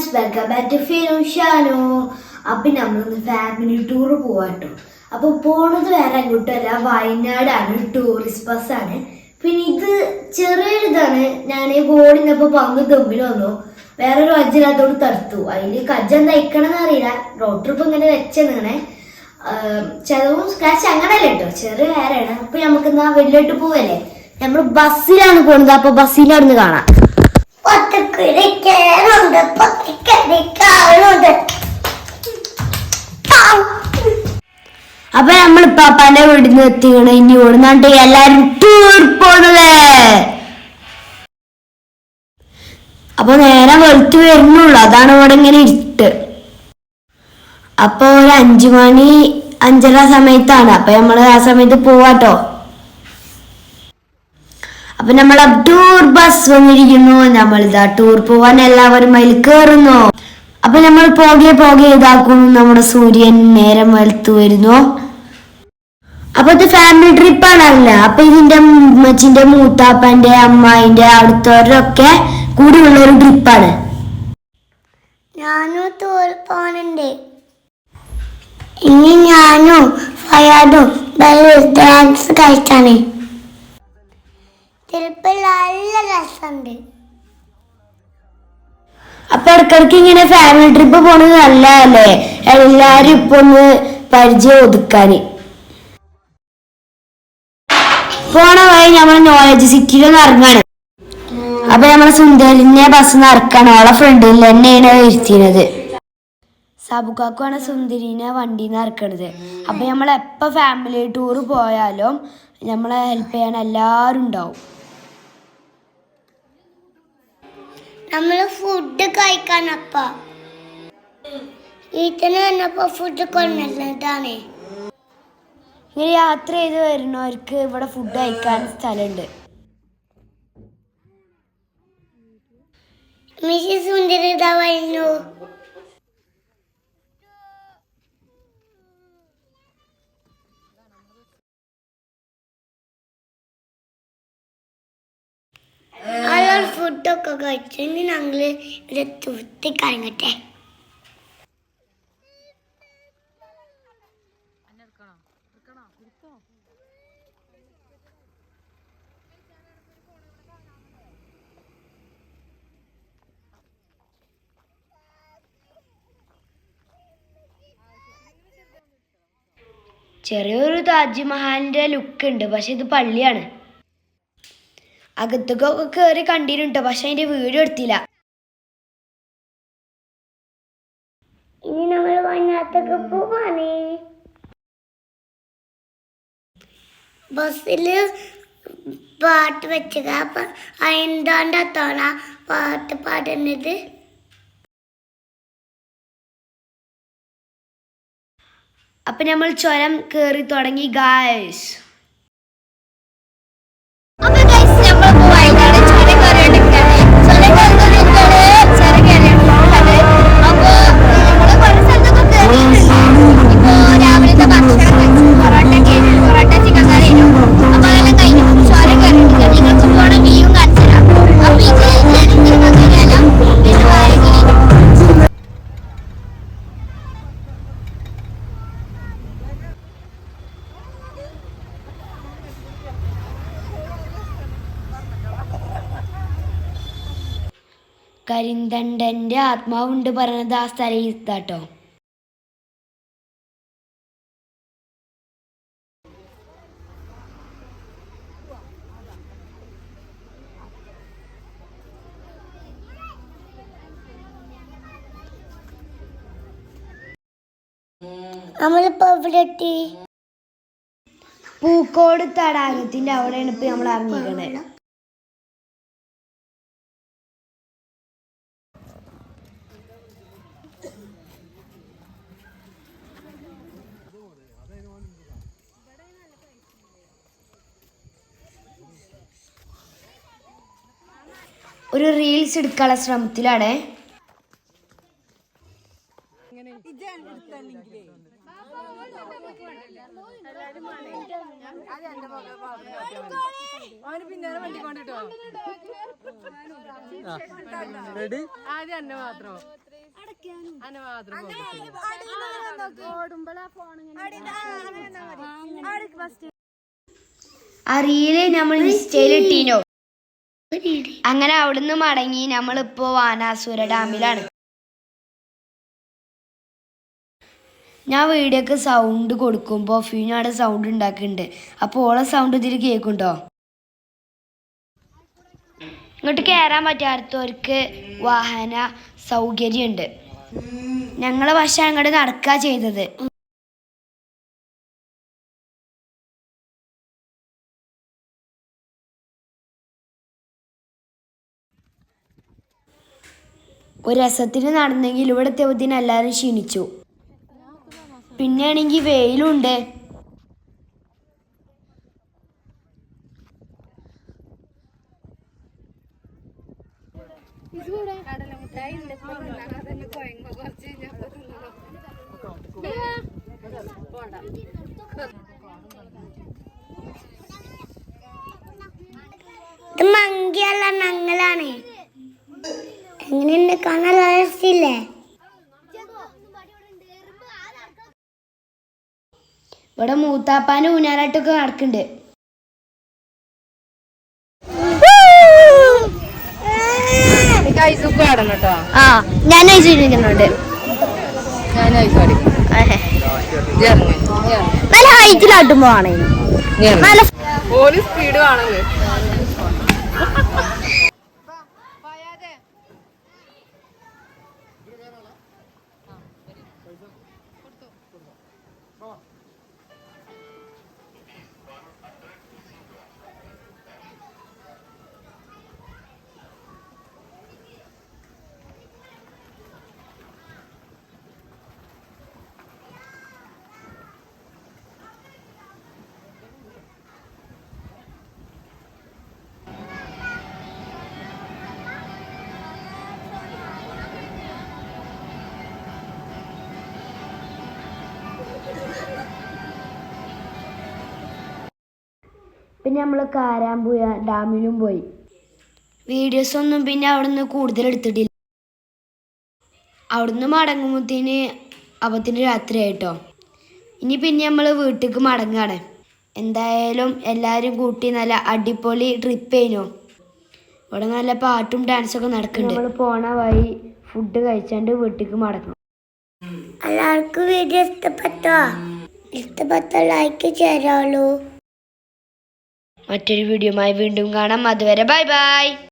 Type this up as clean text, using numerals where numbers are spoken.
Friends, welcome back to film Shanu. അപ്പം നമ്മളൊന്ന് family tour പോവാട്ടോ. അപ്പോൾ പോണത് വേറെ അങ്ങോട്ടല്ല, വയനാടാണ്. ടൂറിസ്റ്റ് ബസ്സാണ്. പിന്നെ ഇത് ചെറിയൊരിതാണ്. ഞാൻ ബോർഡിനപ്പോൾ പങ്ക് തമ്മിൽ വന്നു. വേറൊരു കജ്ജിനകത്തോട് തടുത്തു. അതിൽ കജ്ജം തയ്ക്കണമെന്ന് അറിയില്ല. ഡോക്ടർ ഇപ്പം ഇങ്ങനെ വെച്ചെന്നിങ്ങനെ ചെലവും സ്ക്രാച്ച് അങ്ങനെയല്ല കേട്ടോ, ചെറിയ വേറെയാണ്. അപ്പൊ നമുക്ക് എന്നാ വലിയോട്ട് പോവല്ലേ. നമ്മൾ ബസ്സിലാണ് പോകുന്നത്. അപ്പൊ ബസ്സിലവിടുന്ന് കാണാം. അപ്പൊ നമ്മൾ പാപ്പാന്റെ വീട്ടിൽ നിന്ന് എത്തിക്കണം. ഇനി ഓടുന്നാണ്ട് എല്ലാരും ടൂർ പോകുന്നത്. അപ്പൊ നേരെ വെളുത്ത് വരുന്നുള്ളു. അതാണ് ഇവിടെ ഇങ്ങനെ ഇരുട്ട്. അപ്പൊ ഒരു 5 മണി 5:30 സമയത്താണ്. അപ്പൊ നമ്മള് ആ സമയത്ത് പോവാട്ടോ. അപ്പൊ നമ്മളെ ടൂർ ബസ് വന്നിരിക്കുന്നു. നമ്മളിതാ ടൂർ പോവാൻ എല്ലാവരും അതിൽ കയറുന്നു. അപ്പൊ നമ്മൾ പോകെ ഇതാക്കുന്നു. നമ്മുടെ സൂര്യൻ നേരം വെളുത്തു വരുന്നു. അപ്പൊ ഇത് ഫാമിലി ട്രിപ്പാണല്ല. അപ്പൊ ഇതിന്റെ അമ്മച്ചിന്റെ മൂത്താപ്പന്റെ അമ്മായിന്റെ അടുത്തവരൊക്കെ കൂടിയുള്ള ഒരു ട്രിപ്പാണ്. ഞാനും ടൂർ പോണുണ്ട്. ഇനി ഞാനും ഫയാദും ഡാൻസ് കളിച്ചാണ്. ട്രിപ്പിൽ നല്ല രസമുണ്ട്. അപ്പൊ ഇടക്കിടക്ക് ഇങ്ങനെ ഫാമിലി ട്രിപ്പ് പോണത് നല്ലതല്ലേ, എല്ലാരും ഇപ്പൊ ഒന്ന് പരിചയം ഒതുക്കാന്. പോണ വഴി നമ്മൾ നോളജ് സിറ്റിയിൽ ഇറങ്ങാണ്. അപ്പൊ നമ്മളെ സുന്ദരിനെ ബസ് ഇറക്കാണ്. അവളെ ഫ്രണ്ടിൽ തന്നെയാണ് ഇരുത്തിയത്. സാബുക്കാക്കുമാണ് സുന്ദരിനെ വണ്ടിയിൽ നിന്ന് ഇറക്കണത്. അപ്പൊ നമ്മൾ എപ്പോ ഫാമിലി ടൂർ പോയാലും നമ്മളെ ഹെൽപ്പ് ചെയ്യാൻ എല്ലാവരും ഉണ്ടാവും. നമ്മള് ഫുഡ് കഴിക്കാനപ്പ വീട്ടിൽ വന്നപ്പോ ഫുഡ് കൊണ്ടുവന്നതാണ്. ഇങ്ങനെ യാത്ര ചെയ്ത് വരുന്നവർക്ക് ഇവിടെ ഫുഡ് കഴിക്കാൻ സ്ഥലമുണ്ട്. മിസ്സിസ് സുന്ദരി ഇതാ വരുന്നു. അയാൾ ഫുഡൊക്കെ കഴിച്ചു. ഇനി ഞങ്ങള് ഇവിടെ തുരുത്തി കറങ്ങട്ടെ. ചെറിയൊരു താജ്മഹലിന്റെ ലുക്ക് ഉണ്ട്. പക്ഷെ ഇത് പള്ളിയാണ്. അകത്തൊക്കെ കയറി കണ്ടിരുട്ടോ, പക്ഷെ അതിന്റെ വീഡിയോ എടുത്തില്ല. ഇനി നമ്മൾ വയനാട്ടൊക്കെ പോവാണ്. ബസ്സില് പാട്ട് വെച്ചത്. അപ്പൊ എന്താണ്ടാത്തോണ പാട്ട് പാടുന്നത്. അപ്പൊ നമ്മൾ ചുരം കേറി തുടങ്ങി ഗായ്സ്. കരിന്തണ്ടന്റെ ആത്മാവുണ്ട് പറഞ്ഞത് ആ സ്ഥലം ഇതാട്ടോ. നമ്മളിപ്പോ ഇവിടെ എത്തി. പൂക്കോട് തടാകത്തിന്റെ അവിടെയാണ് ഇപ്പൊ നമ്മൾ ഇറങ്ങിക്കണേ. ഒരു റീൽസ് എടുക്കാനുള്ള ശ്രമത്തിലാണ്. ആദ്യം എന്നെ മാത്രം ആ റീല് നമ്മൾ ഇൻസ്റ്റയിൽ ഇട്ടീനോ. അങ്ങനെ അവിടുന്ന് മടങ്ങി നമ്മളിപ്പോ ബാനാസുര ഡാമിലാണ്. ഞാൻ വീഡിയോക്ക് സൗണ്ട് കൊടുക്കുമ്പോൾ ഫീനോടെ സൗണ്ട് ഉണ്ടാക്കുന്നുണ്ട്. അപ്പോൾ ഓളെ സൗണ്ട് ഇതിൽ കേൾക്കുന്നുണ്ടോ? ഇങ്ങോട്ട് കയറാൻ പറ്റാത്തവർക്ക് വാഹന സൗകര്യമുണ്ട്. ഞങ്ങൾ പക്ഷെ അങ്ങോട്ട് നടക്കുക ചെയ്തത്. ഒരു രസത്തിന് നടന്നെങ്കിൽ ഇവിടെ എത്തിയപ്പോഴത്തേന് എല്ലാവരും ക്ഷീണിച്ചു. പിന്നെയാണെങ്കിൽ വെയിലുണ്ട്. ഇത് മങ്കിയല്ല ഞങ്ങളാണ്. എങ്ങനെയുണ്ട് കാണാൻ രസമില്ലേ? ഇവിടെ മൂത്താപ്പാന്റെ ഊഞ്ഞാലാട്ടൊക്കെ നടക്കുന്നുണ്ട്. ആ ഞാൻ ഐസിരിക്കുന്നുണ്ട്. നല്ല ഹൈറ്റിലാട്ടുമ്പോ ആണെങ്കിൽ നല്ല സ്പീഡ് കാണല്ലേ. പിന്നെ നമ്മൾ കാരാമ്പുഴ ഡാമിലും പോയി. വീഡിയോസൊന്നും പിന്നെ അവിടുന്ന് കൂടുതൽ എടുത്തിട്ടില്ല. അവിടുന്ന് മടങ്ങുമ്പോഴത്തേന് അപ്പത്തിന് രാത്രിയായിട്ടോ. ഇനി പിന്നെ നമ്മൾ വീട്ടിലേക്ക് മടങ്ങാണ്. എന്തായാലും എല്ലാവരും കൂട്ടി നല്ല അടിപൊളി ട്രിപ്പ് കഴിഞ്ഞു. ഇവിടെ നല്ല പാട്ടും ഡാൻസൊക്കെ നടക്കുന്നുണ്ട്. നമ്മൾ പോണ വഴി ഫുഡ് കഴിച്ചാണ്ട് വീട്ടിലേക്ക് മടങ്ങും. എല്ലാവർക്കും വീഡിയോ ഇഷ്ടപ്പെട്ട ലൈക്ക് ചെയ്യാലോ. മറ്റൊരു വീഡിയോയുമായി വീണ്ടും കാണാം. അതുവരെ ബൈ ബൈ.